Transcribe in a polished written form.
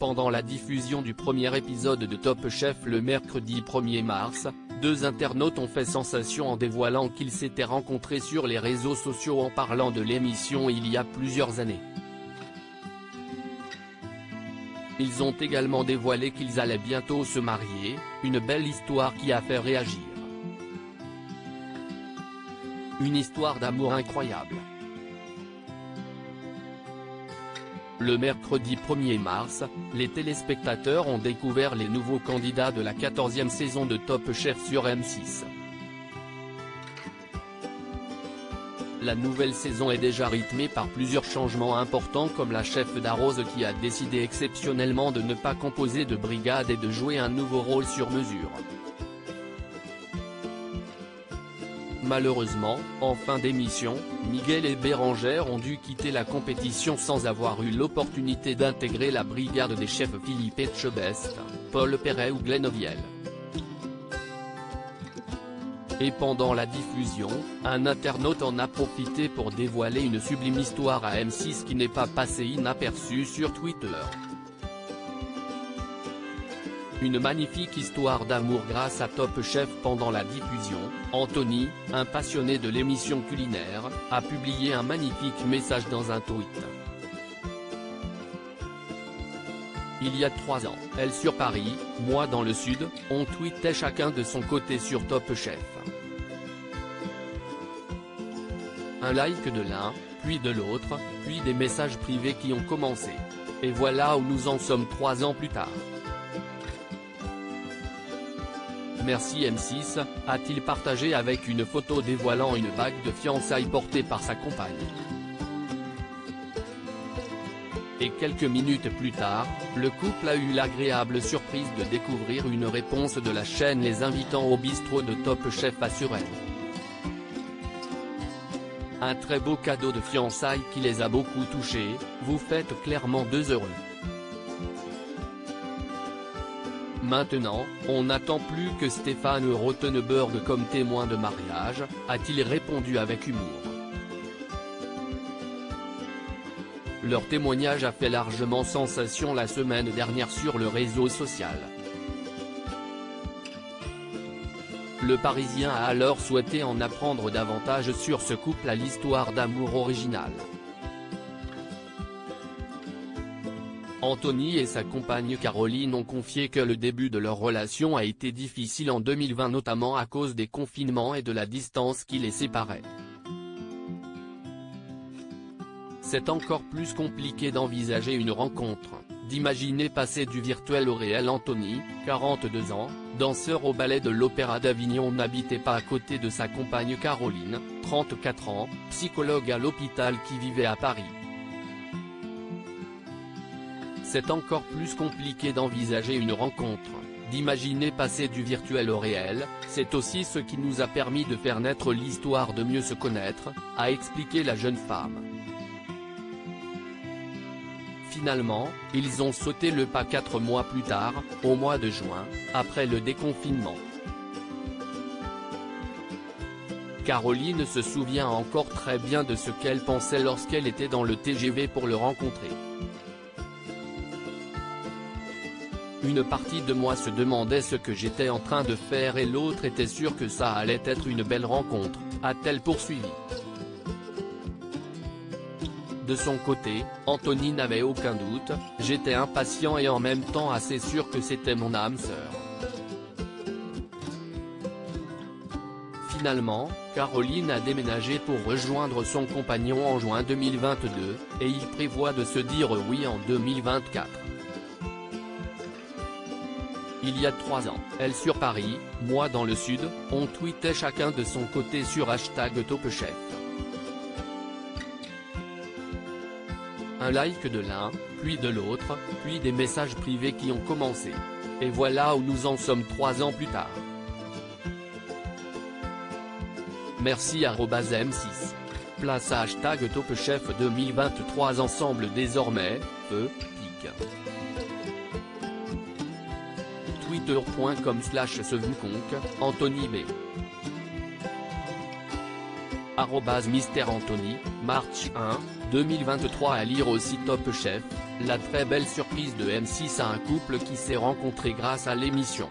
Pendant la diffusion du premier épisode de Top Chef le mercredi 1er mars, deux internautes ont fait sensation en dévoilant qu'ils s'étaient rencontrés sur les réseaux sociaux en parlant de l'émission il y a plusieurs années. Ils ont également dévoilé qu'ils allaient bientôt se marier, une belle histoire qui a fait réagir. Une histoire d'amour incroyable. Le mercredi 1er mars, les téléspectateurs ont découvert les nouveaux candidats de la 14e saison de Top Chef sur M6. La nouvelle saison est déjà rythmée par plusieurs changements importants comme la chef d'Arrose qui a décidé exceptionnellement de ne pas composer de brigade et de jouer un nouveau rôle sur mesure. Malheureusement, en fin d'émission, Miguel et Bérangère ont dû quitter la compétition sans avoir eu l'opportunité d'intégrer la brigade des chefs Philippe Etchebest, Paul Perret ou Glenn Oviel. Et pendant la diffusion, un internaute en a profité pour dévoiler une sublime histoire à M6 qui n'est pas passée inaperçue sur Twitter. Une magnifique histoire d'amour grâce à Top Chef. Pendant la diffusion, Anthony, un passionné de l'émission culinaire, a publié un magnifique message dans un tweet. Il y a 3 ans, elle sur Paris, moi dans le sud, on tweetait chacun de son côté sur Top Chef. Un like de l'un, puis de l'autre, puis des messages privés qui ont commencé. Et voilà où nous en sommes 3 ans plus tard. Merci M6, a-t-il partagé avec une photo dévoilant une bague de fiançailles portée par sa compagne. Et quelques minutes plus tard, le couple a eu l'agréable surprise de découvrir une réponse de la chaîne les invitant au bistrot de Top Chef à Suresnes. Un très beau cadeau de fiançailles qui les a beaucoup touchés, vous faites clairement 2 heureux. Maintenant, on n'attend plus que Stéphane Rothenberg comme témoin de mariage, a-t-il répondu avec humour. Leur témoignage a fait largement sensation la semaine dernière sur le réseau social. Le Parisien a alors souhaité en apprendre davantage sur ce couple à l'histoire d'amour originale. Anthony et sa compagne Caroline ont confié que le début de leur relation a été difficile en 2020 notamment à cause des confinements et de la distance qui les séparait. C'est encore plus compliqué d'envisager une rencontre, d'imaginer passer du virtuel au réel. Anthony, 42 ans, danseur au ballet de l'Opéra d'Avignon n'habitait pas à côté de sa compagne Caroline, 34 ans, psychologue à l'hôpital qui vivait à Paris. C'est encore plus compliqué d'envisager une rencontre, d'imaginer passer du virtuel au réel, c'est aussi ce qui nous a permis de faire naître l'histoire de mieux se connaître, a expliqué la jeune femme. Finalement, ils ont sauté le pas 4 mois plus tard, au mois de juin, après le déconfinement. Caroline se souvient encore très bien de ce qu'elle pensait lorsqu'elle était dans le TGV pour le rencontrer. Une partie de moi se demandait ce que j'étais en train de faire et l'autre était sûre que ça allait être une belle rencontre, a-t-elle poursuivi. De son côté, Anthony n'avait aucun doute, j'étais impatient et en même temps assez sûr que c'était mon âme sœur. Finalement, Caroline a déménagé pour rejoindre son compagnon en juin 2022, et il prévoit de se dire oui en 2024. Il y a 3 ans, elle sur Paris, moi dans le sud, on tweetait chacun de son côté sur #TopChef. Un like de l'un, puis de l'autre, puis des messages privés qui ont commencé. Et voilà où nous en sommes 3 ans plus tard. Merci @M6. Place à #TopChef 2023 ensemble désormais, feu, pique. Twitter.com/sevconque, Anthony B. Mister Anthony, March 1, 2023 à lire aussi Top Chef, la très belle surprise de M6 à un couple qui s'est rencontré grâce à l'émission.